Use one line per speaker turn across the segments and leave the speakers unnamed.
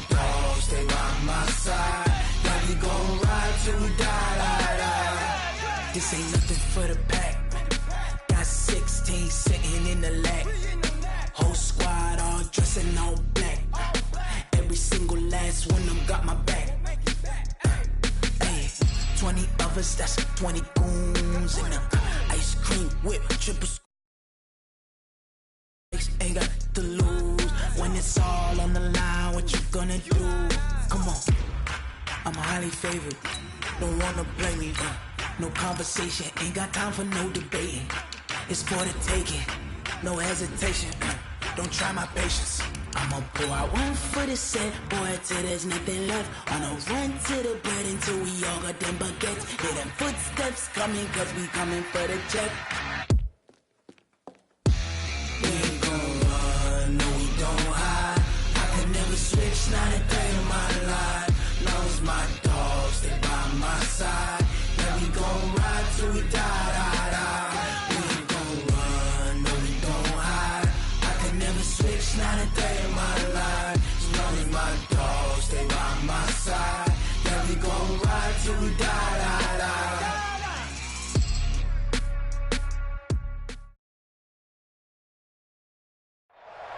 dogs, stay by my side. Yeah, we gon' ride till we die. This ain't nothing for the pack. Got 16 sitting in the lap. Whole squad all dressing all black. Every single last one of them got my back. 20 of us, that's 20 goons in the ice cream whip, triple. Ain't got to lose when it's all on the line. What you gonna do? Come on, I'm highly favored. Don't wanna blame me. No conversation, ain't got time for no debating. It's for the taking, no hesitation. Don't try my patience. I'ma pull out one for the set, boy, till there's nothing left. On a run to the bread until we all got them baguettes. Hear them footsteps coming, cause we coming for the check. We ain't gon' run, no we don't hide. I can never switch, not a day in my life. Long as my dogs, stay by my side. Yeah, we gon' ride till we die. We ain't gon' run, no we don't hide. I can never switch, not a day in my life. As long as my dogs stay by my side. Yeah, we gon' ride till we die.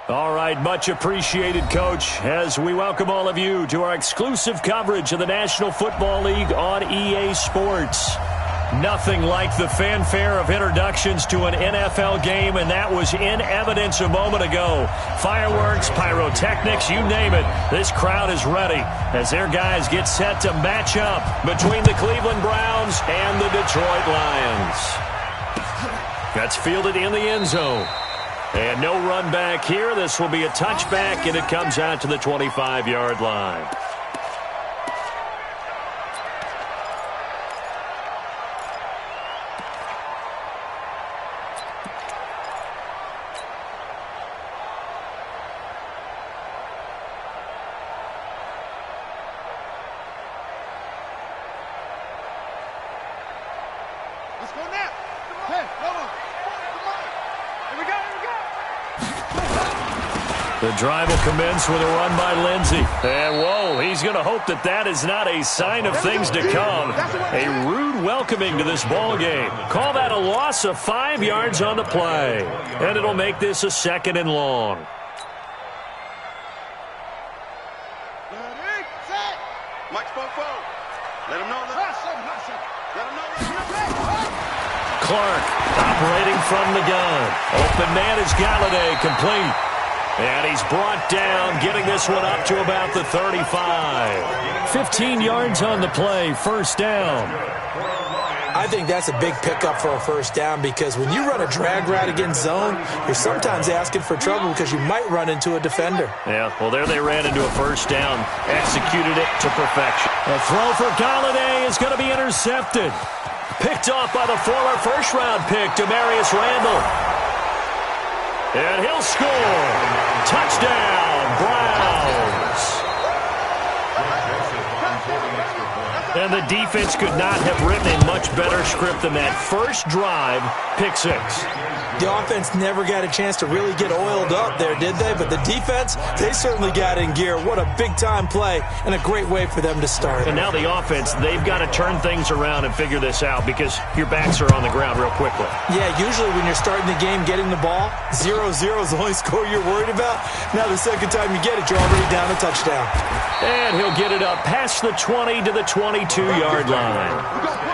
All right, much appreciated, Coach, as we welcome all of you to our exclusive coverage of the National Football League on EA Sports. Nothing like the fanfare of introductions to an NFL game, and that was in evidence a moment ago. Fireworks, pyrotechnics, you name it. This crowd is ready as their guys get set to match up between the Cleveland Browns and the Detroit Lions. That's fielded in the end zone. And no run back here. This will be a touchback, and it comes out to the 25-yard line.
Let's go now. Hey, come on. Here we go.
The drive will commence with a run by Lindsey. And, whoa, he's going to hope that that is not a sign of things to come. A rude welcoming to this ball game. Call that a loss of 5 yards on the play. And it'll make this a 2nd and long.
Ready, set.
Mike Fofo. Let him know. Let him know.
Clark operating from the gun. Open man is Galladay, complete. And he's brought down, getting this one up to about the 35. 15 yards on the play, first down.
I think that's a big pickup for a first down because when you run a drag route against zone, you're sometimes asking for trouble because you might run into a defender.
Yeah, well, there they ran into a first down, executed it to perfection. A throw for Galladay is going to be intercepted. Picked off by the former first-round pick, Demarius Randall. And he'll score. Touchdown, Browns. And the defense could not have written a much better script than that first drive, pick 6.
The offense never got a chance to really get oiled up there, did they? But the defense, they certainly got in gear. What a big-time play and a great way for them to start.
And now the offense, they've got to turn things around and figure this out because your backs are on the ground real quickly.
Yeah, usually when you're starting the game getting the ball, 0-0 is the only score you're worried about. Now the second time you get it, you're already down a touchdown.
And he'll get it up past the 20 to the 22-yard line.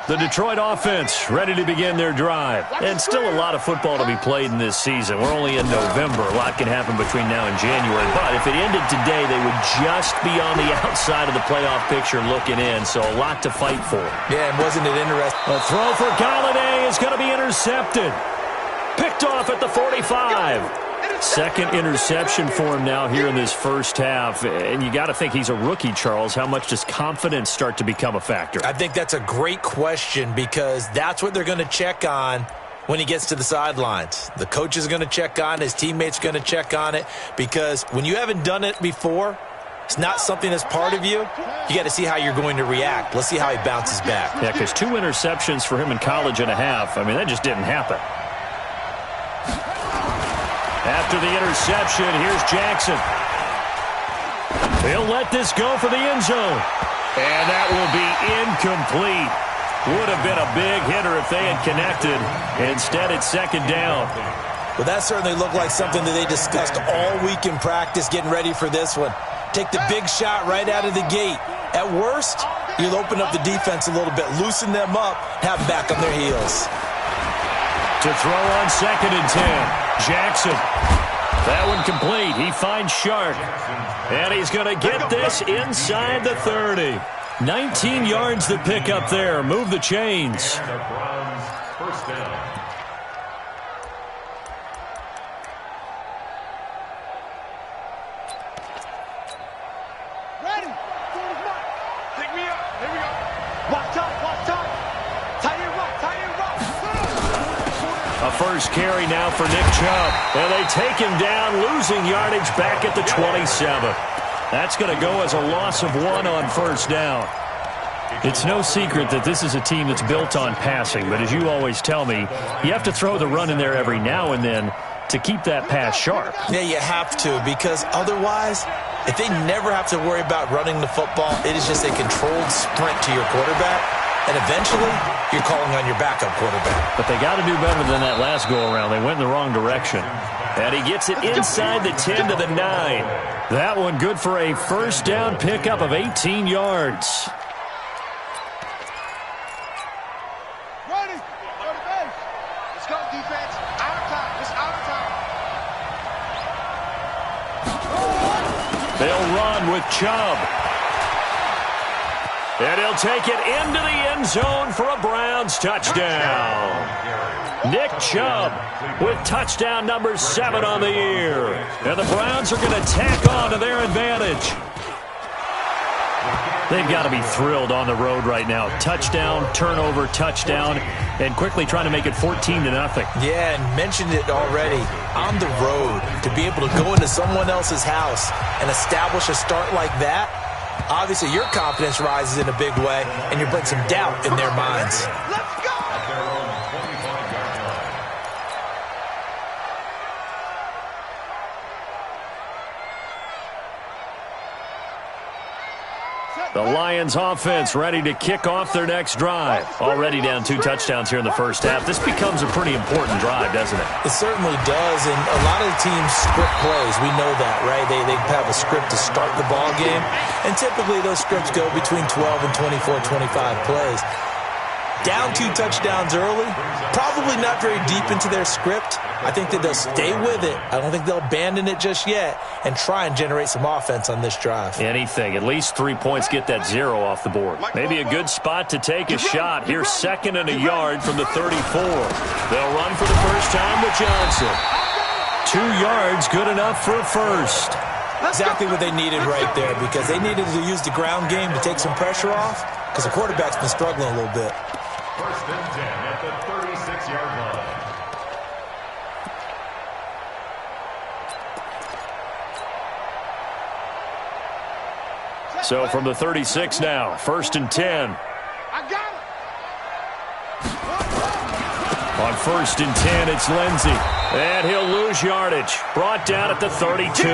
The Detroit offense ready to begin their drive. And still a lot of football to be played in this season. We're only in November. A lot can happen between now and January. But if it ended today, they would just be on the outside of the playoff picture looking in. So a lot to fight for.
Yeah, and wasn't it interesting?
A throw for Galladay is going to be intercepted. Picked off at the 45. Second interception for him now here in this first half. And you got to think he's a rookie, Charles. How much does confidence start to become a factor?
I think that's a great question because that's what they're going to check on when he gets to the sidelines. The coach is going to check on it. His teammates are going to check on it because when you haven't done it before, it's not something that's part of you, you got to see how you're going to react. Let's see how he bounces back.
Yeah, because 2 interceptions for him in college and a half. I mean, that just didn't happen. After the interception, here's Jackson. He'll let this go for the end zone. And that will be incomplete. Would have been a big hitter if they had connected. Instead, it's second down.
Well, that certainly looked like something that they discussed all week in practice, getting ready for this one. Take the big shot right out of the gate. At worst, you'll open up the defense a little bit, loosen them up, have them back on their heels.
To throw on 2nd and 10. Jackson. That one complete. He finds Shark. And he's going to get this inside the 30. 19 yards to pick up there. Move the chains.
First down. Ready. Pick me up. Here we go. Watch time. Tight end rock.
A first carry now for Nick Chubb. And they take him down, losing yardage back at the 27. That's going to go as a loss of 1 on first down. It's no secret that this is a team that's built on passing, but as you always tell me, you have to throw the run in there every now and then to keep that pass sharp.
Yeah, you have to, because otherwise, if they never have to worry about running the football, it is just a controlled sprint to your quarterback, and eventually, you're calling on your backup quarterback.
But they got to do better than that last go-around. They went in the wrong direction. And he gets it inside the 10 to the 9. That one good for a first down pickup of 18 yards.
Ready. Go to base. Let's go, defense. Out of time. It's out of time.
They'll run with Chubb. And he'll take it into the end zone for a Browns touchdown. Nick Chubb with touchdown number 7 on the year. And the Browns are going to tack on to their advantage. They've got to be thrilled on the road right now. Touchdown, turnover, touchdown, and quickly trying to make it 14-0.
Yeah, and mentioned it already. On the road, to be able to go into someone else's house and establish a start like that, obviously your confidence rises in a big way, and you bring some doubt in their minds.
Let's go.
The Lions offense ready to kick off their next drive. Already down 2 touchdowns here in the first half. This becomes a pretty important drive, doesn't it?
It certainly does, and a lot of the teams script plays. We know that, right? They have a script to start the ball game, and typically those scripts go between 12 and 24, 25 plays. Down 2 touchdowns early, probably not very deep into their script. I think that they'll stay with it. I don't think they'll abandon it just yet and try and generate some offense on this drive.
Anything. At least 3 points, get that 0 off the board. Maybe a good spot to take a shot. Here's 2nd and a yard from the 34. They'll run for the first time with Johnson. 2 yards, good enough for a first.
Exactly what they needed right there, because they needed to use the ground game to take some pressure off, because the quarterback's been struggling a little bit.
First and 10 at the 36-yard line.
So from the 36 now, 1st and 10.
I got it.
On 1st and 10, it's Lindsey. And he'll lose yardage. Brought down at the 32.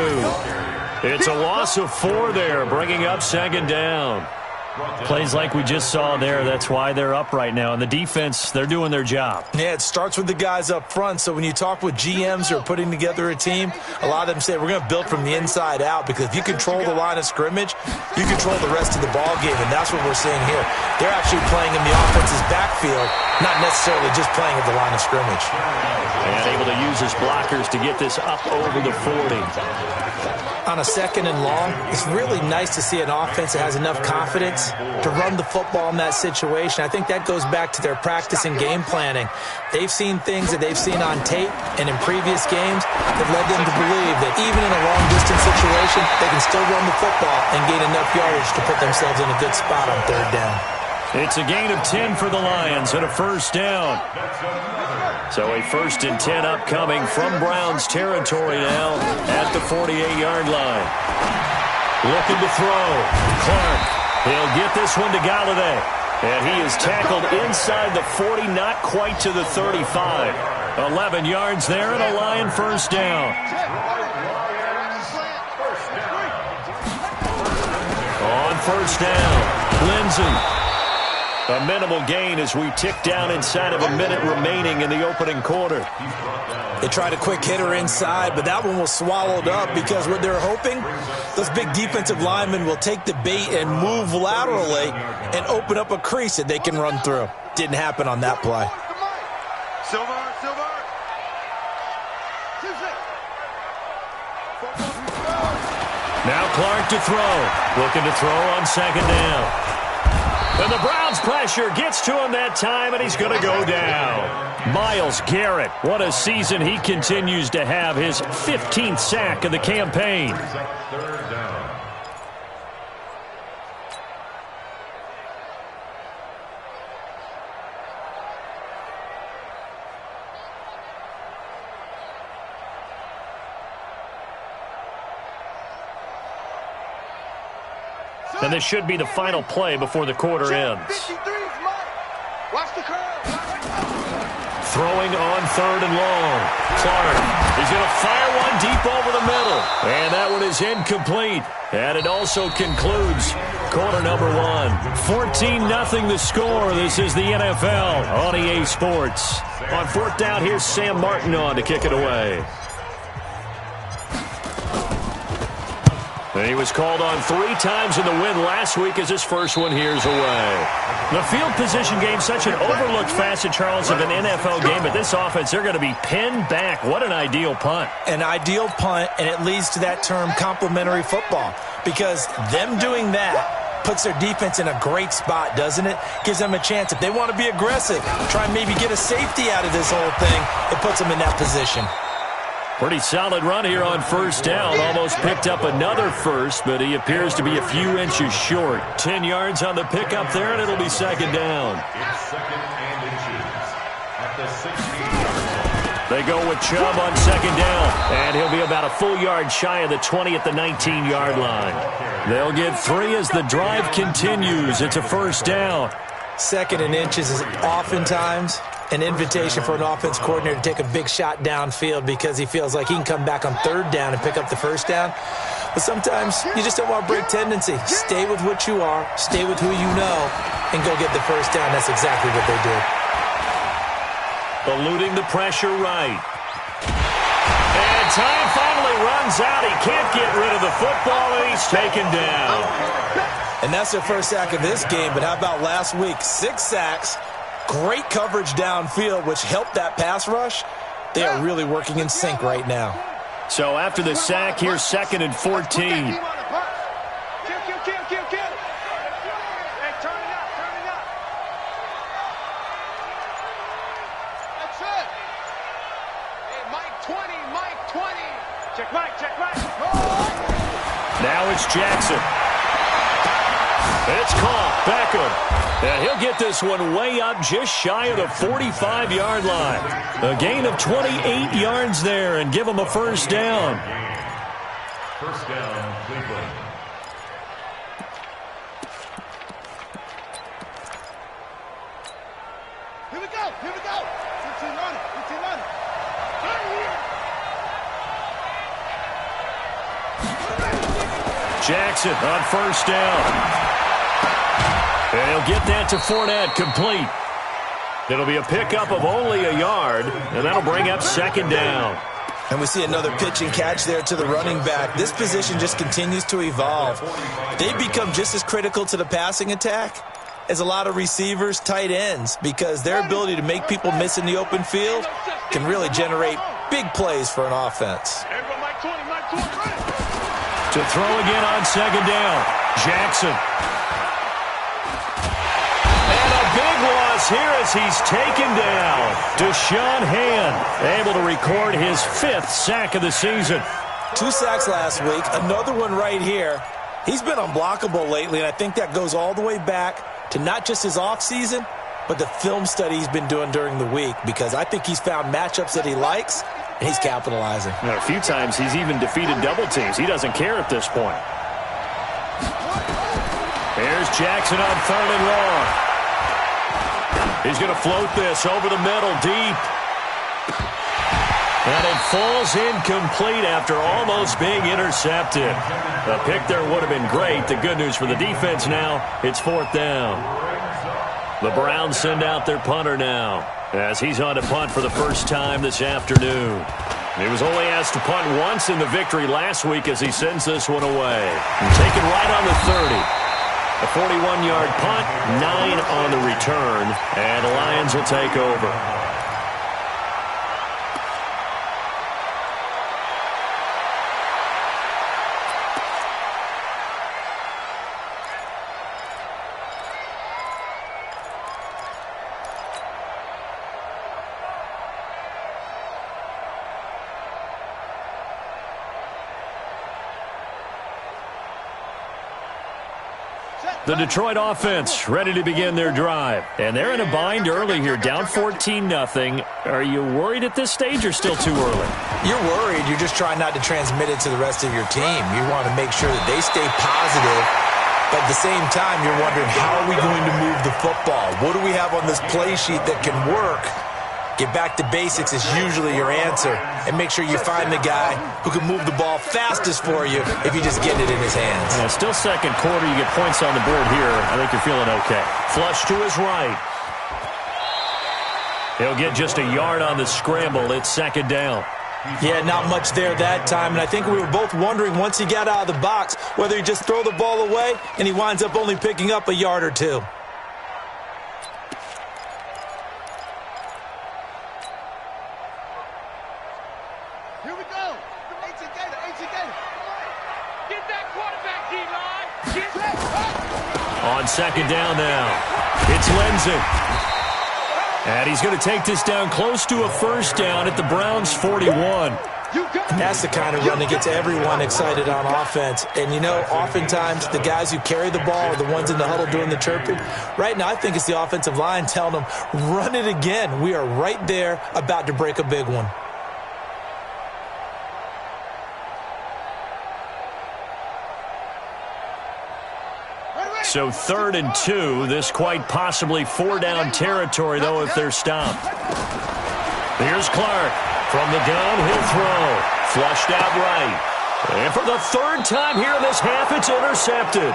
It's a loss of 4 there, bringing up 2nd down. Plays like we just saw there. That's why they're up right now. And the defense, they're doing their job.
Yeah, it starts with the guys up front. So when you talk with GMs who are putting together a team, a lot of them say we're going to build from the inside out, because if you control the line of scrimmage, you control the rest of the ball game, and that's what we're seeing here. They're actually playing in the offense's backfield, not necessarily just playing at the line of scrimmage.
And able to use his blockers to get this up over the 40.
On a 2nd and long, it's really nice to see an offense that has enough confidence to run the football in that situation. I think that goes back to their practice and game planning. They've seen things that they've seen on tape and in previous games that led them to believe that even in a long-distance situation, they can still run the football and gain enough yardage to put themselves in a good spot on 3rd down.
It's a gain of 10 for the Lions and a first down. So a 1st and 10 upcoming from Browns territory now at the 48-yard line. Looking to throw. Clark. He'll get this one to Golladay. And he is tackled inside the 40, not quite to the 35. 11 yards there and a Lion first down. On first down, Lindsey. A minimal gain as we tick down inside of a minute remaining in the opening quarter.
They tried a quick hitter inside, but that one was swallowed up because what they're hoping, those big defensive linemen will take the bait and move laterally and open up a crease that they can run through. Didn't happen on that play.
Silver.
Now Clark to throw. Looking to throw on second down. And the Browns pressure gets to him that time, and he's going to go down. Myles Garrett, what a season he continues to have. His 15th sack of the campaign. And this should be the final play before the quarter ends.
Watch the curve.
Throwing on third and long. Clark is going to fire one deep over the middle. And that one is incomplete. And it also concludes quarter number one. 14-0 the score. This is the NFL on EA Sports. On fourth down, here's Sam Martin on to kick it away. And he was called on 3 times in the win last week as his first one here's away. The field position game, such an overlooked facet, Charles, of an NFL game. But this offense, they're going to be pinned back. What an ideal punt.
An ideal punt, and it leads to that term complementary football. Because them doing that puts their defense in a great spot, doesn't it? Gives them a chance. If they want to be aggressive, try and maybe get a safety out of this whole thing, it puts them in that position.
Pretty solid run here on first down. Almost picked up another first, but he appears to be a few inches short. 10 yards on the pickup there, and it'll be second down. They go with Chubb on second down, and he'll be about a full yard shy of the 20 at the 19-yard line. They'll get 3 as the drive continues. It's a first down.
Second and inches is oftentimes an invitation for an offense coordinator to take a big shot downfield because he feels like he can come back on third down and pick up the first down. But sometimes you just don't want to break tendency. Stay with what you are, stay with who you know, and go get the first down. That's exactly what they did.
Eluding the pressure right. And time finally runs out. He can't get rid of the football, and he's taken down.
And that's their first sack of this game, but how about last week? 6 sacks. Great coverage downfield, which helped that pass rush. They are really working in sync right now.
So after the sack, here's second and 14.
Kill. Hey, turn it up. That's it. Hey, Mike 20. Check right.
Now it's Jackson. It's caught. Beckham. And he'll get this one way up just shy of the 45-yard line. A gain of 28 yards there and give him a first down.
First down, Cleveland.
Here we go. 15 running.
Jackson on first down. And he'll get that to Fournette, complete. It'll be a pickup of only a yard, and that'll bring up second down.
And we see another pitch and catch there to the running back. This position just continues to evolve. They become just as critical to the passing attack as a lot of receivers, tight ends, because their ability to make people miss in the open field can really generate big plays for an offense.
To throw again on second down, Jackson. Big loss here as he's taken down. Deshaun Hand able to record his 5th sack of the season.
2 sacks last week, another one right here. He's been unblockable lately, and I think that goes all the way back to not just his offseason, but the film study he's been doing during the week, because I think he's found matchups that he likes, and he's capitalizing.
A few times he's even defeated double teams. He doesn't care at this point. Jackson on 3rd and long. He's going to float this over the middle, deep. And it falls incomplete after almost being intercepted. A pick there would have been great. The good news for the defense now, it's 4th down. The Browns send out their punter now, as he's on to punt for the first time this afternoon. He was only asked to punt once in the victory last week as he sends this one away. Taken right on the 30. A 41-yard punt, 9 on the return, and the Lions will take over. The Detroit offense ready to begin their drive. And they're in a bind early here, down 14-0. Are you worried at this stage or still too early?
You're worried. You're just trying not to transmit it to the rest of your team. You want to make sure that they stay positive. But at the same time, you're wondering, how are we going to move the football? What do we have on this play sheet that can work? Get back to basics is usually your answer. And make sure you find the guy who can move the ball fastest for you if you just get it in his hands.
Yeah, still second quarter. You get points on the board here. I think you're feeling okay. Flush to his right. He'll get just a yard on the scramble. It's 2nd down.
Yeah, not much there that time. And I think we were both wondering once he got out of the box whether he just throw the ball away and he winds up only picking up a yard or two.
On 2nd down now, it's Lenzen. And he's going to take this down close to a 1st down at the Browns' 41.
That's the kind of run that gets everyone excited on offense. And, you know, oftentimes the guys who carry the ball are the ones in the huddle doing the chirping. Right now, I think it's the offensive line telling them, run it again. We are right there about to break a big one.
So 3rd and 2, this quite possibly 4-down territory, though, if they're stopped. Here's Clark from the gun. He'll throw. Flushed out right. And for the 3rd time here in this half, it's intercepted.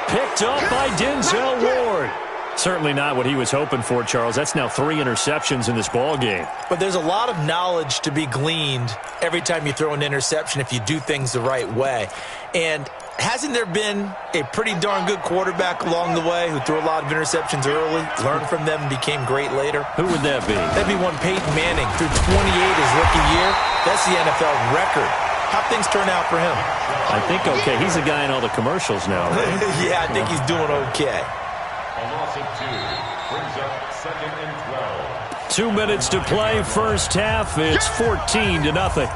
Picked up by Denzel Ward. Certainly not what he was hoping for, Charles. That's now 3 interceptions in this ball game.
But there's a lot of knowledge to be gleaned every time you throw an interception if you do things the right way. And hasn't there been a pretty darn good quarterback along the way who threw a lot of interceptions early, learned from them, and became great later?
Who would that be?
That'd be one Peyton Manning. Threw 28 his rookie year. That's the NFL record. How'd things turn out for him?
I think okay. He's a guy in all the commercials now, right?
Yeah, I think he's doing okay.
A loss of 2 brings up 2nd and 12.
2 minutes to play, first half. It's 14-0.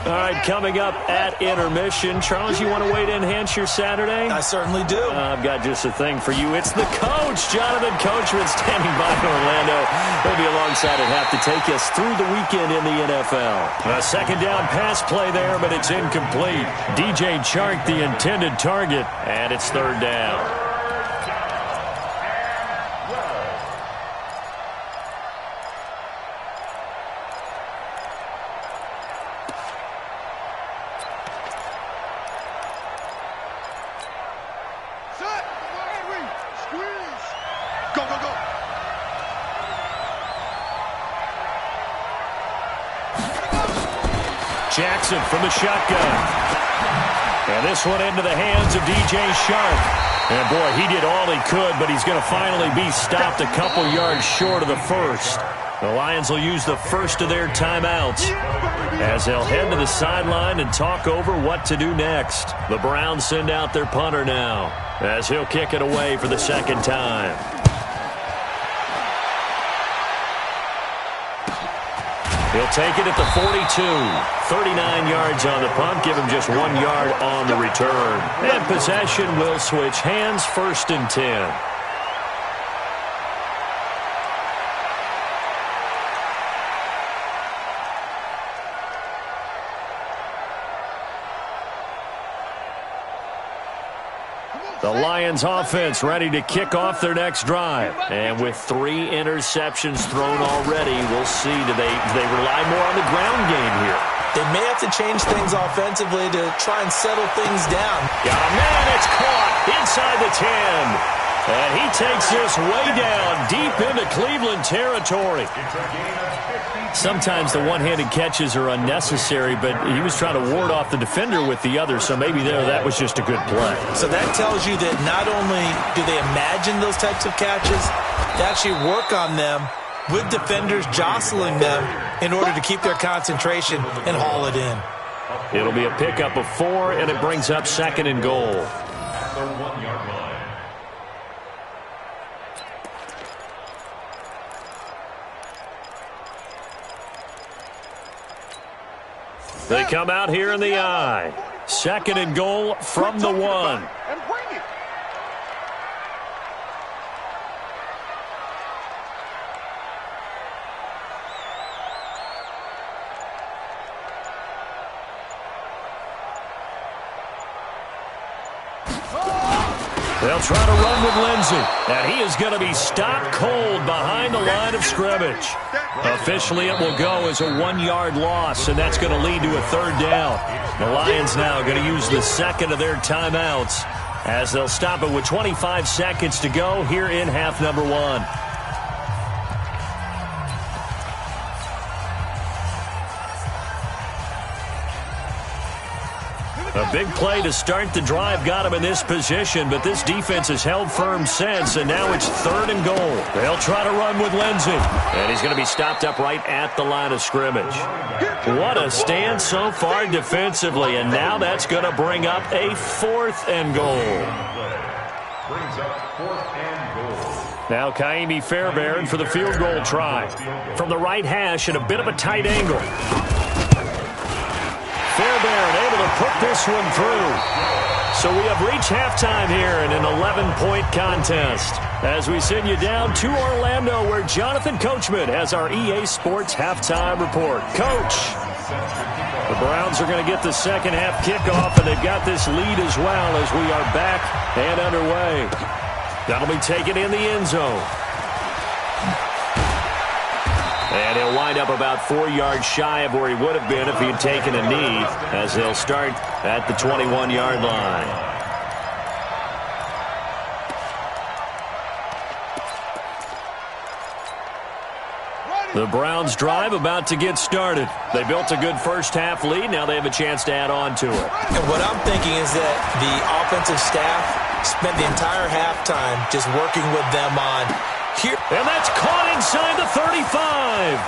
All right, coming up at intermission. Charles, you want to wait to enhance your Saturday?
I certainly do.
I've got just a thing for you. It's the coach, Jonathan Coachman, standing by in Orlando. He'll be alongside at half to take us through the weekend in the NFL. A 2nd down pass play there, but it's incomplete. DJ Chark, the intended target, and it's 3rd down. Jackson from the shotgun. And this one into the hands of DJ Chark. And boy, he did all he could, but he's going to finally be stopped a couple yards short of the 1st. The Lions will use the first of their timeouts as they'll head to the sideline and talk over what to do next. The Browns send out their punter now as he'll kick it away for the 2nd time. He'll take it at the 42. 39 yards on the punt. Give him just 1 yard on the return. And possession will switch hands, 1st and 10. The Lions offense ready to kick off their next drive. And with 3 interceptions thrown already, we'll see. Do they rely more on the ground game here?
They may have to change things offensively to try and settle things down.
Got a man, it's caught inside the 10. And he takes this way down, deep into Cleveland territory. Sometimes the one-handed catches are unnecessary, but he was trying to ward off the defender with the other, so maybe that was just a good play.
So that tells you that not only do they imagine those types of catches, they actually work on them with defenders jostling them in order to keep their concentration and haul it in.
It'll be a pickup of 4, and it brings up 2nd and goal.
At the 1-yard line.
They come out here in the I. 2nd and goal from the 1. They'll try to run with Lindsey, and he is going to be stopped cold behind the line of scrimmage. Officially, it will go as a 1-yard loss, and that's going to lead to a 3rd down. The Lions now going to use the 2nd of their timeouts as they'll stop it with 25 seconds to go here in half number 1. A big play to start the drive got him in this position, but this defense has held firm since, and now it's 3rd and goal. They'll try to run with Lindsey, and he's going to be stopped up right at the line of scrimmage. What a stand so far defensively, and now that's going to bring up a 4th and goal.
Brings up 4th and goal.
Now Kaimi Fairbairn for the field goal try. From the right hash at a bit of a tight angle. Fairbairn able to put this one through. So we have reached halftime here in an 11-point contest as we send you down to Orlando where Jonathan Coachman has our EA Sports halftime report. Coach, the Browns are going to get the second half kickoff, and they've got this lead as well as we are back and underway. That'll be taken in the end zone. And he'll wind up about 4 yards shy of where he would have been if he'd taken a knee, as they'll start at the 21-yard line. The Browns drive about to get started. They built a good first-half lead. Now they have a chance to add on to it.
And what I'm thinking is that the offensive staff spent the entire halftime just working with them on here.
And that's caught inside the 35.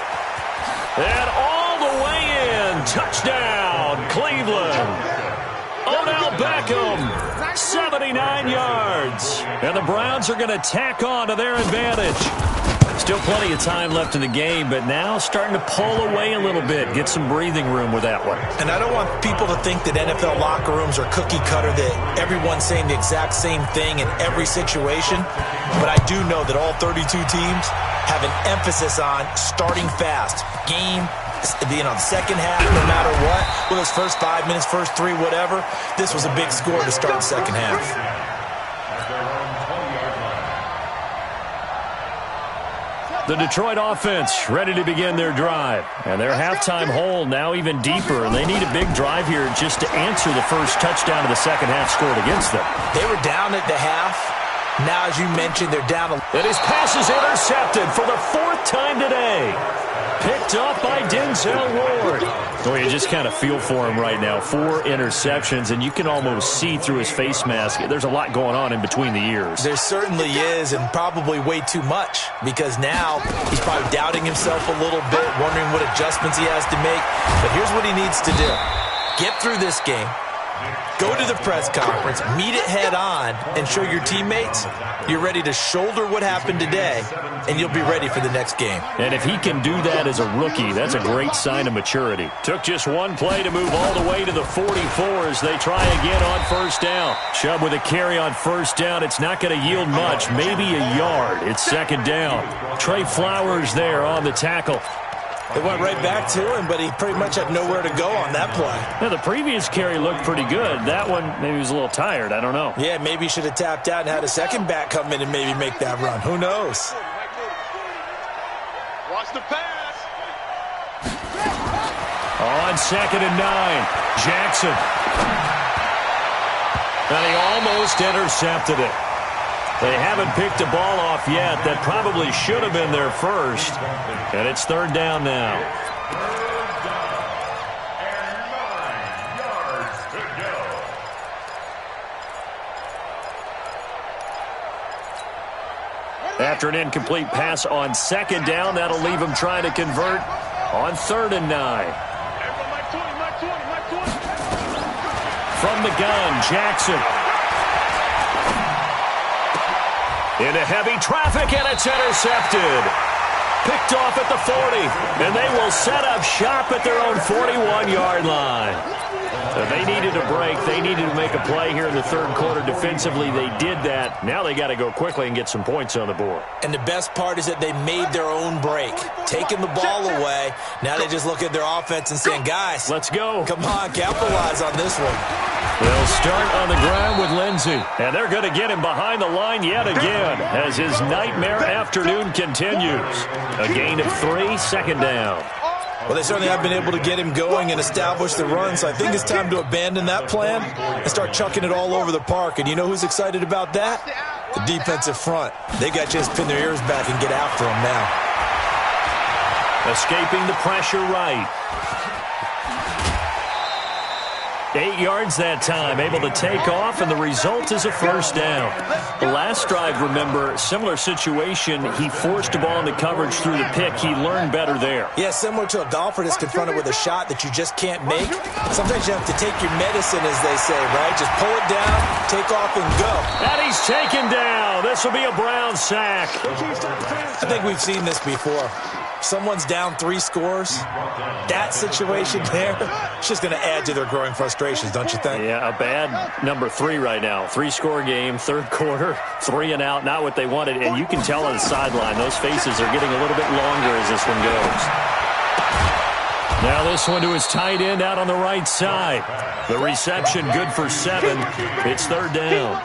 And all the way in. Touchdown, Cleveland. Odell Beckham, 79 yards. And the Browns are going to tack on to their advantage. Still plenty of time left in the game, but now starting to pull away a little bit. Get some breathing room with that one.
And I don't want people to think that NFL locker rooms are cookie cutter, that everyone's saying the exact same thing in every situation. But I do know that all 32 teams have an emphasis on starting fast. Game, being on the second half, no matter what. Well, those first 5 minutes, first 3, whatever. This was a big score to start the second half.
The Detroit offense ready to begin their drive. And their halftime hole now even deeper. And they need a big drive here just to answer the first touchdown of the second half scored against them.
They were down at the half. Now, as you mentioned, they're down.
And his pass is intercepted for the 4th time today. Picked up by Denzel Ward. Well, you just kind of feel for him right now. 4 interceptions, and you can almost see through his face mask. There's a lot going on in between the ears.
There certainly is, and probably way too much, because now he's probably doubting himself a little bit, wondering what adjustments he has to make. But here's what he needs to do. Get through this game. Go to the press conference, meet it head on, and show your teammates you're ready to shoulder what happened today, and you'll be ready for the next game.
And if he can do that as a rookie, that's a great sign of maturity. Took just one play to move all the way to the 44 as they try again on first down. Chubb with a carry on first down. It's not going to yield much, maybe a yard. It's second down. Trey Flowers there on the tackle.
It went right back to him, but he pretty much had nowhere to go on that play.
Yeah, the previous carry looked pretty good. That one, maybe he was a little tired. I don't know.
Yeah, maybe he should have tapped out and had a second back come in and maybe make that run. Who knows?
Watch the pass.
On 2nd and 9, Jackson. And he almost intercepted it. They haven't picked a ball off yet. That probably should have been their first. And it's 3rd down now.
3rd down and 9 yards to go.
After an incomplete pass on 2nd down, that'll leave him trying to convert on 3rd and 9. From the gun, Jackson. Into heavy traffic, and it's intercepted. Picked off at the 40, and they will set up shop at their own 41-yard line. They needed a break. They needed to make a play here in the 3rd quarter defensively. They did that. Now they got to go quickly and get some points on the board.
And the best part is that they made their own break, taking the ball away. Now they just look at their offense and saying, guys,
let's go.
Come on, capitalize on this one.
They'll start on the ground with Lindsey, and they're going to get him behind the line yet again as his nightmare afternoon continues. A gain of 3, 2nd down.
Well, they certainly have been able to get him going and establish the run, so I think it's time to abandon that plan and start chucking it all over the park. And you know who's excited about that? The defensive front. They got to just pin their ears back and get after him now.
Escaping the pressure right. 8 yards that time, able to take off, and the result is a 1st down. The last drive, remember, similar situation. He forced a ball into coverage through the pick. He learned better there.
Yeah, similar to a golfer that's confronted with a shot that you just can't make. Sometimes you have to take your medicine, as they say, right? Just pull it down, take off, and go.
And he's taken down. This will be a Brown sack.
I think we've seen this before. Someone's down 3 scores. That situation there, it's just going to add to their growing frustrations, don't you think?
Yeah, a bad number 3 right now. 3-score game, 3rd quarter, 3 and out, not what they wanted. And you can tell on the sideline, those faces are getting a little bit longer as this one goes. Now this one to his tight end out on the right side. The reception good for 7. It's 3rd down.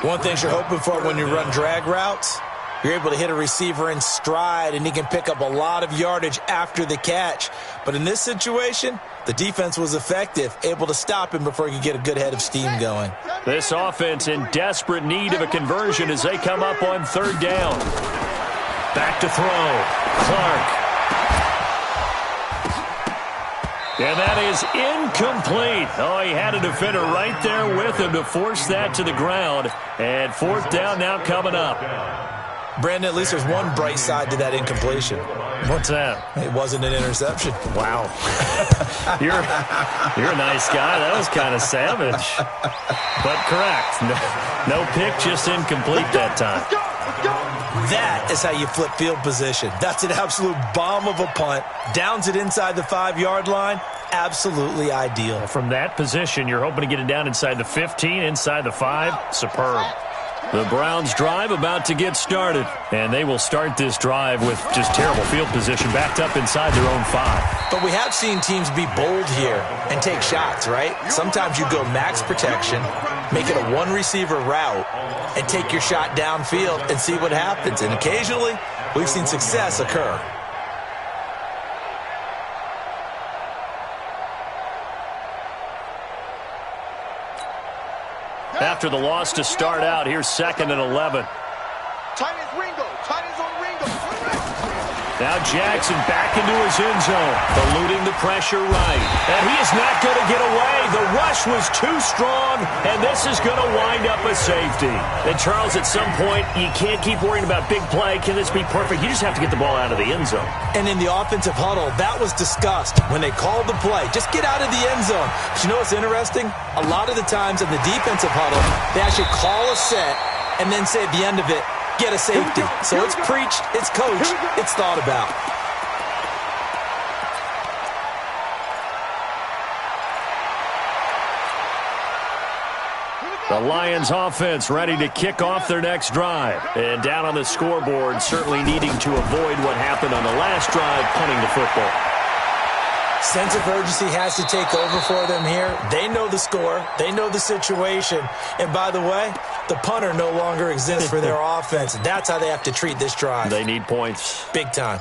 One thing you're hoping for when you run drag routes, you're able to hit a receiver in stride, and he can pick up a lot of yardage after the catch. But in this situation, the defense was effective, able to stop him before he could get a good head of steam going.
This offense in desperate need of a conversion as they come up on 3rd down. Back to throw. Clark. And that is incomplete. Oh, he had a defender right there with him to force that to the ground. And 4th down now coming up.
Brandon, at least there's one bright side to that incompletion.
What's that?
It wasn't an interception.
Wow. You're a nice guy. That was kind of savage. But correct. No pick, just incomplete that time.
That is how you flip field position. That's an absolute bomb of a punt. Downs it inside the 5-yard line. Absolutely ideal.
From that position, you're hoping to get it down inside the 15, inside the 5. Superb. The Browns drive about to get started, and they will start this drive with just terrible field position backed up inside their own 5.
But we have seen teams be bold here and take shots, right? Sometimes you go max protection, make it a 1-receiver route, and take your shot downfield and see what happens. And occasionally, we've seen success occur.
After the loss to start out, here's 2nd and 11.
Tight ends Ringo. Tight ends on Ringo.
Now Jackson back into his end zone, eluding the pressure right. And he is not going to get away. The rush was too strong, and this is going to wind up a safety. And Charles, at some point, you can't keep worrying about big play. Can this be perfect? You just have to get the ball out of the end zone.
And in the offensive huddle, that was discussed when they called the play. Just get out of the end zone. But you know what's interesting? A lot of the times in the defensive huddle, they actually call a set and then say at the end of it, get a safety. So it's preached, it's coached, it's thought about.
The Lions offense ready to kick off their next drive. And down on the scoreboard, certainly needing to avoid what happened on the last drive, punting the football.
Sense of urgency has to take over for them here. They know the score. They know the situation. And by the way, the punter no longer exists for their offense. That's how they have to treat this drive.
They need points.
Big time.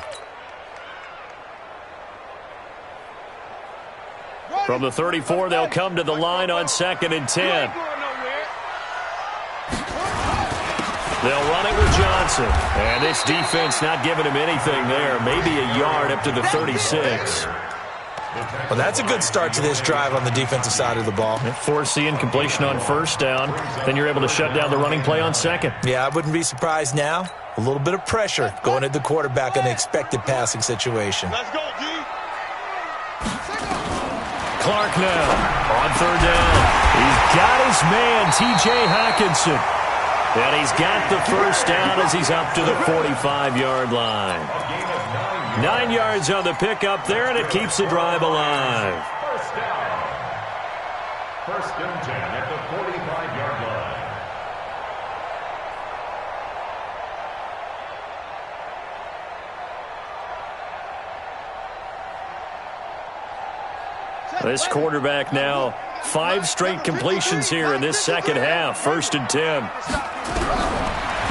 From the 34, they'll come to the line on 2nd and 10. They'll run it with Johnson. And this defense not giving him anything there. Maybe a yard up to the 36.
Well, that's a good start to this drive on the defensive side of the ball.
Force the incompletion on 1st down. Then you're able to shut down the running play on 2nd.
Yeah, I wouldn't be surprised now. A little bit of pressure going at the quarterback in an expected passing situation.
Let's go, D.
Clark now on 3rd down. He's got his man, T.J. Hockenson. And he's got the 1st down as he's up to the 45-yard line. 9 yards on the pickup there, and it keeps the drive alive.
1st down. 1st and 10 at the 45-yard line.
This quarterback now 5 straight completions here in this second half. 1st and 10.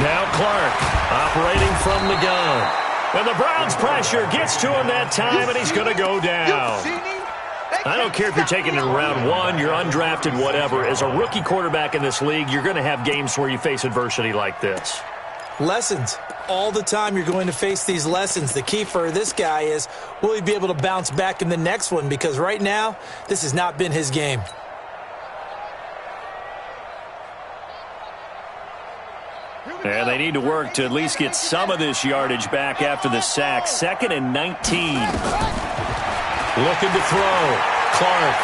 Now Clark operating from the gun. And the Browns pressure gets to him that time, and he's going to go down. I don't care if you're taking it in round 1, you're undrafted, whatever. As a rookie quarterback in this league, you're going to have games where you face adversity like this.
Lessons. All the time you're going to face these lessons. The key for this guy is, will he be able to bounce back in the next one? Because right now, this has not been his game.
And they need to work to at least get some of this yardage back after the sack. 2nd and 19. Looking to throw. Clark.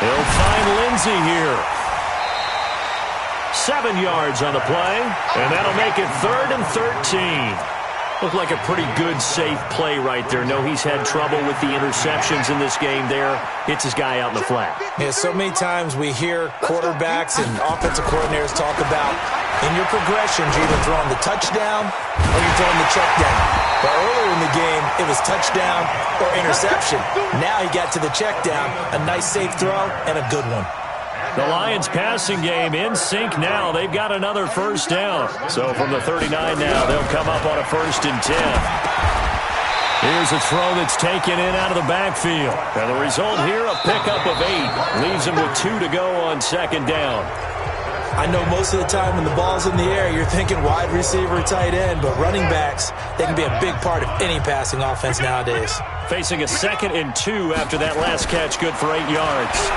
He'll find Lindsey here. 7 yards on the play, and that'll make it 3rd and 13. Looked like a pretty good, safe play right there. No, he's had trouble with the interceptions in this game there. Hits his guy out in the flat.
Yeah, so many times we hear quarterbacks and offensive coordinators talk about, in your progressions, you're either throwing the touchdown or you're throwing the check down. But earlier in the game, it was touchdown or interception. Now he got to the check down, a nice safe throw, and a good one.
The Lions passing game in sync now. They've got another 1st down. So from the 39 now, they'll come up on a 1st and 10. Here's a throw that's taken in out of the backfield. And the result here, a pickup of 8. Leaves him with 2 to go on 2nd down.
I know most of the time when the ball's in the air, you're thinking wide receiver, tight end, but running backs, they can be a big part of any passing offense nowadays.
Facing a 2nd and 2 after that last catch, good for 8 yards.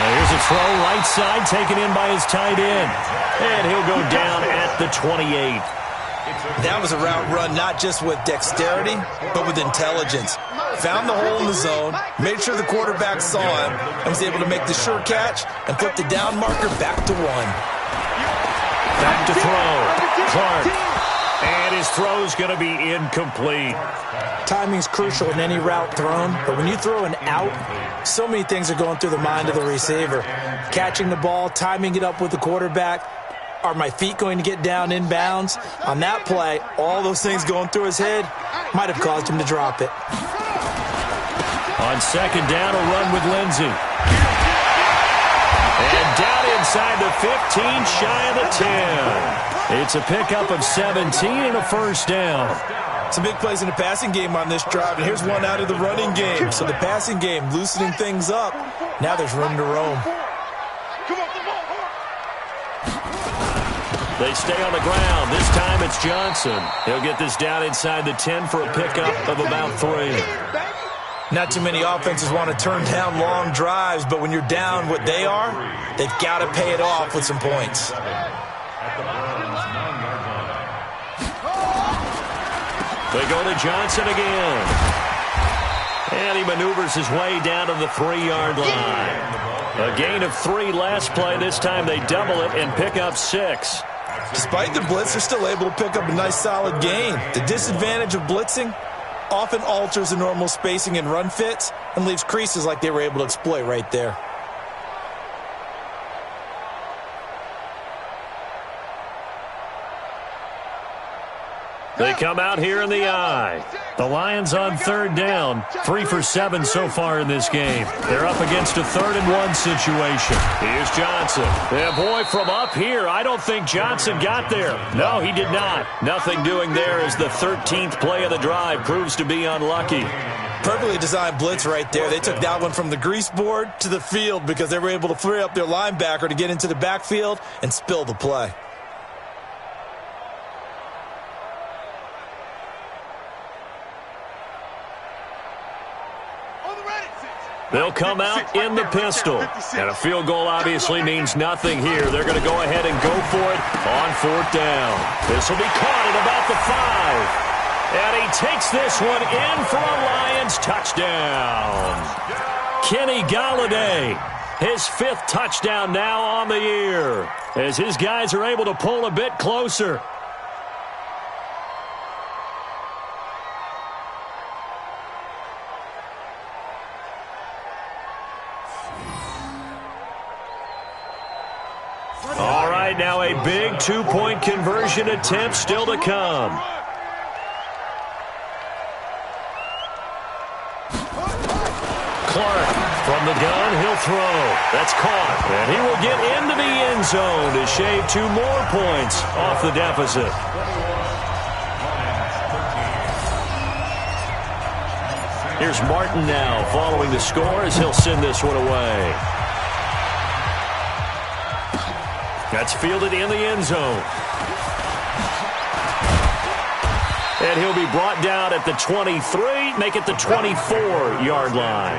Here's a throw right side taken in by his tight end. And he'll go down at the 28.
That was a route run not just with dexterity, but with intelligence. Found the hole in the zone, made sure the quarterback saw him, and was able to make the sure catch and flip the down marker back to 1.
Back to throw. Clark. And his throw's going to be incomplete.
Timing's crucial in any route thrown, but when you throw an out, so many things are going through the mind of the receiver. Catching the ball, timing it up with the quarterback. Are my feet going to get down in bounds? On that play, all those things going through his head might have caused him to drop it.
On 2nd down, a run with Lindsey. And down inside the 15, shy of the 10. It's a pickup of 17 and a 1st down.
Some big plays in the passing game on this drive, and here's one out of the running game. So the passing game loosening things up. Now there's room to roam.
They stay on the ground. This time it's Johnson. He'll get this down inside the 10 for a pickup of about 3.
Not too many offenses want to turn down long drives, but when you're down what they are, they've got to pay it off with some points.
They go to Johnson again. And he maneuvers his way down to the 3-yard line. A gain of 3 last play. This time they double it and pick up 6.
Despite the blitz, they're still able to pick up a nice solid gain. The disadvantage of blitzing, often alters the normal spacing and run fits and leaves creases like they were able to exploit right there.
They come out here in the I. The Lions on third down. 3 for 7 so far in this game. They're up against a 3rd-and-1 situation. Here's Johnson. And boy, from up here, I don't think Johnson got there. No, he did not. Nothing doing there as the 13th play of the drive proves to be unlucky.
Perfectly designed blitz right there. They took that one from the grease board to the field because they were able to free up their linebacker to get into the backfield and spill the play.
They'll come out in the pistol. And a field goal obviously means nothing here. They're going to go ahead and go for it on 4th down. This will be caught at about the 5. And he takes this one in for a Lions touchdown. Kenny Golladay, his 5th touchdown now on the year, as his guys are able to pull a bit closer. All right, now a big 2-point conversion attempt still to come. Clark from the gun, he'll throw. That's caught, and he will get into the end zone to shave 2 more points off the deficit. Here's Martin now following the score as he'll send this one away. That's fielded in the end zone. And he'll be brought down at the 23, make it the 24-yard line.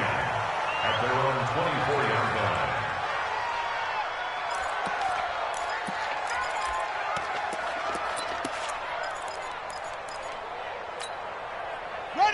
At their own 24-yard line.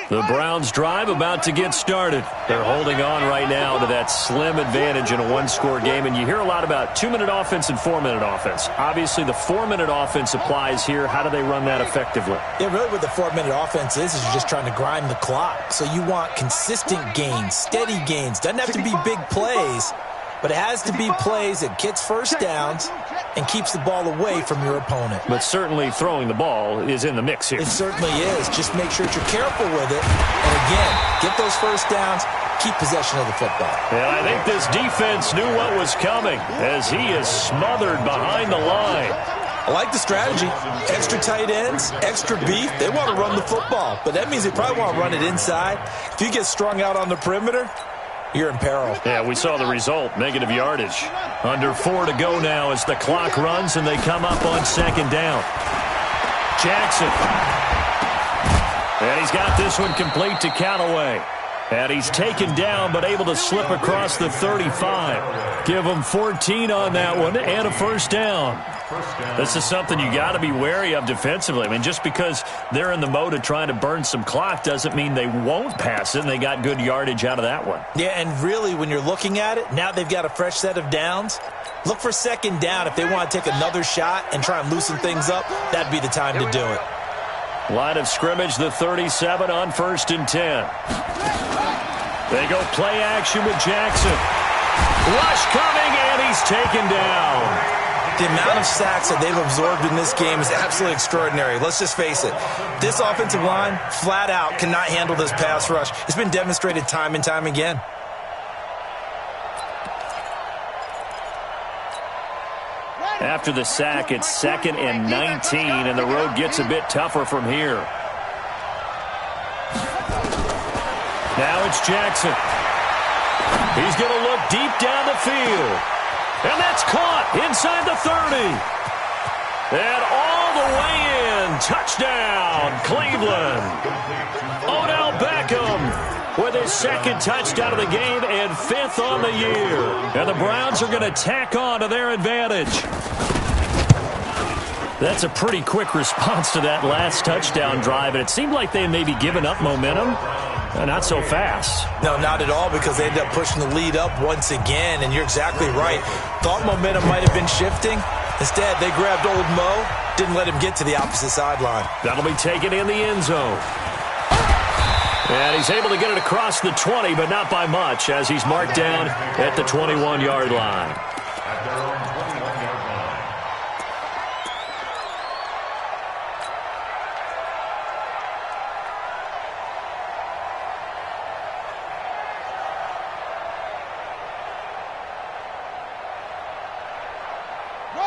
The Browns drive about to get started. They're holding on right now to that slim advantage in a 1-score game. And you hear a lot about 2-minute offense and 4-minute offense. Obviously, the 4-minute offense applies here. How do they run that effectively?
Yeah, really what the 4-minute offense is you're just trying to grind the clock. So you want consistent gains, steady gains. Doesn't have to be big plays, but it has to be plays that gets first downs and keeps the ball away from your opponent.
But certainly throwing the ball is in the mix here.
It certainly is. Just make sure that you're careful with it. And again, get those first downs, keep possession of the football.
And I think this defense knew what was coming as he is smothered behind the line.
I like the strategy. Extra tight ends, extra beef. They want to run the football, but that means they probably want to run it inside. If you get strung out on the perimeter, you're in peril.
Yeah, we saw the result, negative yardage. Under 4 to go now as the clock runs and they come up on 2nd down. Jackson. And he's got this one complete to Callaway. And he's taken down but able to slip across the 35. Give him 14 on that one and a first down. This is something you got to be wary of defensively. I mean, just because they're in the mode of trying to burn some clock doesn't mean they won't pass it, and they got good yardage out of that one.
Yeah, and really, when you're looking at it, now they've got a fresh set of downs. Look for 2nd down. If they want to take another shot and try and loosen things up, that'd be the time to do it.
Line of scrimmage, the 37 on 1st and 10. They go play action with Jackson. Rush coming, and he's taken down.
The amount of sacks that they've absorbed in this game is absolutely extraordinary. Let's just face it. This offensive line, flat out, cannot handle this pass rush. It's been demonstrated time and time again.
After the sack, it's 2nd and 19, and the road gets a bit tougher from here. Now it's Jackson. He's going to look deep down the field. And that's caught inside the 30. And all the way in. Touchdown, Cleveland. Odell Beckham with his 2nd touchdown of the game and 5th on the year. And the Browns are going to tack on to their advantage. That's a pretty quick response to that last touchdown drive, and it seemed like they may be giving up momentum. Not so fast.
No, not at all, because they ended up pushing the lead up once again, and you're exactly right. Thought momentum might have been shifting. Instead, they grabbed old Mo, didn't let him get to the opposite sideline.
That'll be taken in the end zone. And he's able to get it across the 20, but not by much, as he's marked down at the 21-yard line.
At their own 21-yard line.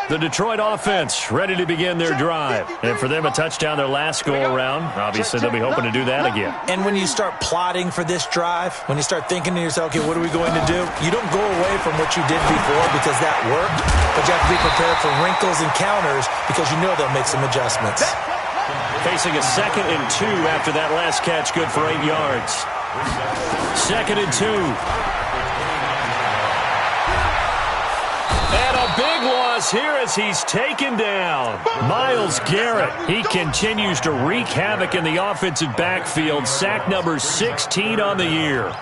The Detroit offense ready to begin their drive. And for them, a touchdown their last go-around. Obviously, they'll be hoping to do that again.
And when you start plotting for this drive, when you start thinking to yourself, okay, what are we going to do? You don't go away from what you did before because that worked, but you have to be prepared for wrinkles and counters because you know they'll make some adjustments.
Facing a 2nd and 2 after that last catch, good for 8 yards. 2nd and 2. And a big loss here as he's taken down. Myles Garrett, he continues to wreak havoc in the offensive backfield. Sack number 16 on the year.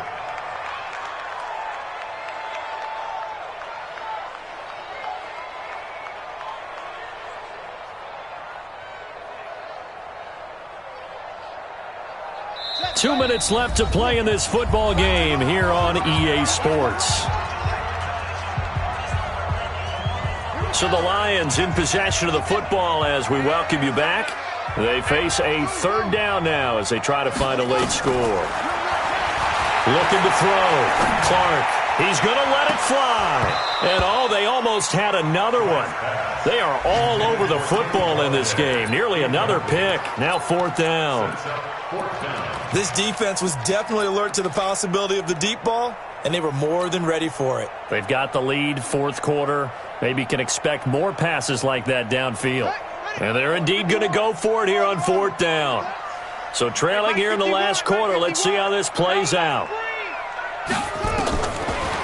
Two minutes left to play in this football game here on EA Sports. So the Lions in possession of the football as we welcome you back. They face a 3rd down now as they try to find a late score. Looking to throw. Clark, he's going to let it fly. And they almost had another one. They are all over the football in this game. Nearly another pick. Now 4th down.
This defense was definitely alert to the possibility of the deep ball, and they were more than ready for it.
They've got the lead, 4th quarter. Maybe can expect more passes like that downfield. And they're indeed going to go for it here on 4th down. So trailing here in the last quarter. Let's see how this plays out.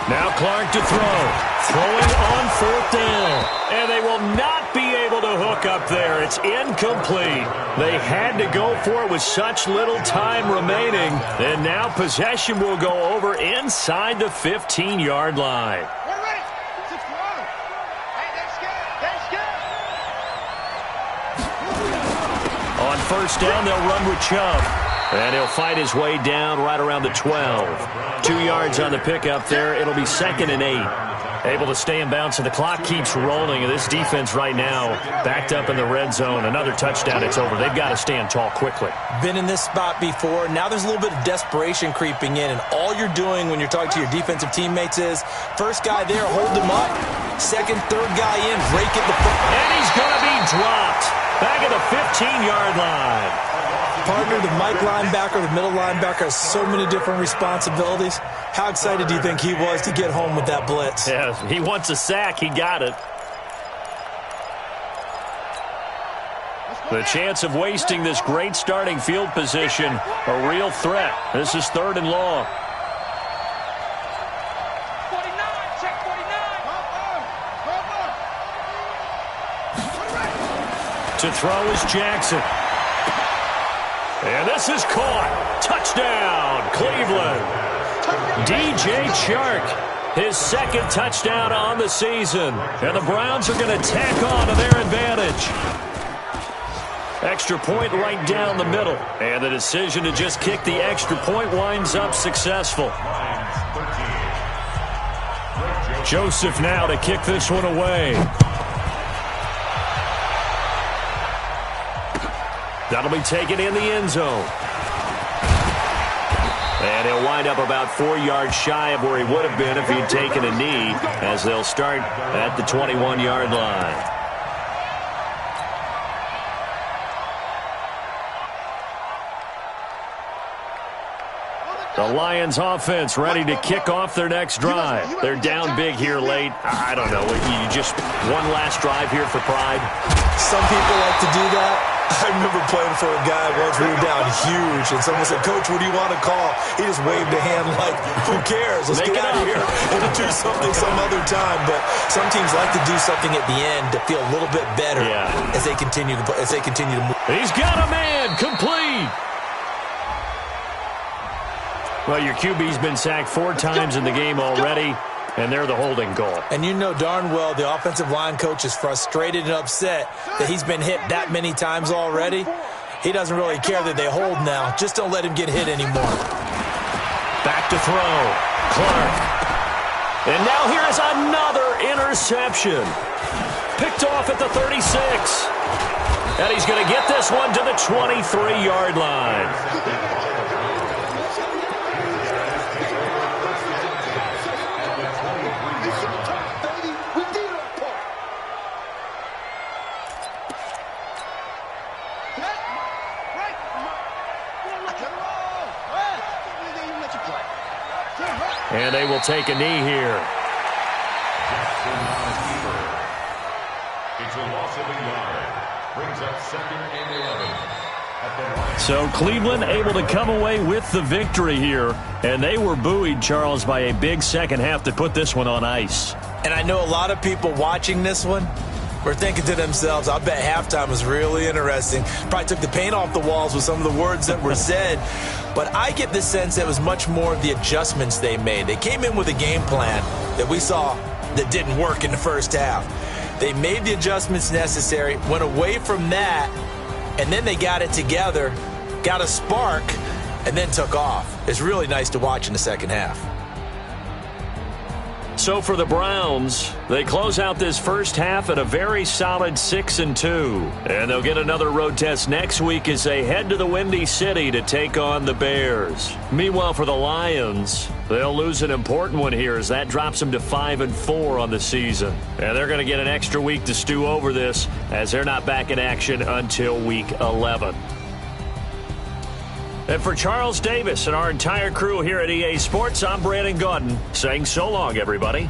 Now Clark to throw. Throwing on 4th down. And they will not be able to hook up there. It's incomplete. They had to go for it with such little time remaining. And now possession will go over inside the 15-yard line. On 1st down, they'll run with Chubb. And he'll fight his way down right around the 12. 2 yards on the pickup there. It'll be 2nd and 8. Able to stay in bounds, and the clock keeps rolling. And this defense right now backed up in the red zone. Another touchdown, it's over. They've got to stand tall quickly.
Been in this spot before. Now there's a little bit of desperation creeping in, and all you're doing when you're talking to your defensive teammates is, first guy there, hold him up. 2nd, 3rd guy in, rake at the foot.
And he's going to be dropped back at the 15-yard line.
Partner, the Mike linebacker, the middle linebacker, has so many different responsibilities. How excited do you think he was to get home with that blitz?
Yeah, he wants a sack. He got it. The chance of wasting this great starting field position, a real threat. This is 3rd and long.
49, check 49.
To throw is Jackson. And this is caught. Touchdown, Cleveland. DJ Chark, his 2nd touchdown on the season. And the Browns are going to tack on to their advantage. Extra point right down the middle. And the decision to just kick the extra point winds up successful. Joseph now to kick this one away. That'll be taken in the end zone. And he'll wind up about 4 yards shy of where he would have been if he'd taken a knee, as they'll start at the 21-yard line. The Lions offense ready to kick off their next drive. They're down big here late. I don't know. You just one last drive here for pride.
Some people like to do that. I remember playing for a guy once. We were down huge, and someone said, "Coach, what do you want to call?" He just waved a hand like, "Who cares? Let's get out of here and do something some other time." But some teams like to do something at the end to feel a little bit better as they continue to move.
He's got a man complete. Well, your QB's been sacked 4 times in the game already, and they're the holding goal.
And you know darn well the offensive line coach is frustrated and upset that he's been hit that many times already. He doesn't really care that they hold now. Just don't let him get hit anymore.
Back to throw. Clark. And now here is another interception. Picked off at the 36. And he's going to get this one to the 23-yard line. And they will take a knee here.
It's a loss of a yard. Brings up 2nd and 11.
So Cleveland able to come away with the victory here. And they were buoyed, Charles, by a big second half to put this one on ice.
And I know a lot of people watching this one were thinking to themselves, I bet halftime was really interesting. Probably took the paint off the walls with some of the words that were said. But I get the sense it was much more of the adjustments they made. They came in with a game plan that we saw that didn't work in the first half. They made the adjustments necessary, went away from that, and then they got it together, got a spark, and then took off. It's really nice to watch in the second half.
So for the Browns, they close out this first half at a very solid 6-2. And they'll get another road test next week as they head to the Windy City to take on the Bears. Meanwhile, for the Lions, they'll lose an important one here as that drops them to 5-4 on the season. And they're going to get an extra week to stew over this as they're not back in action until week 11. And for Charles Davis and our entire crew here at EA Sports, I'm Brandon Gaudin saying so long, everybody.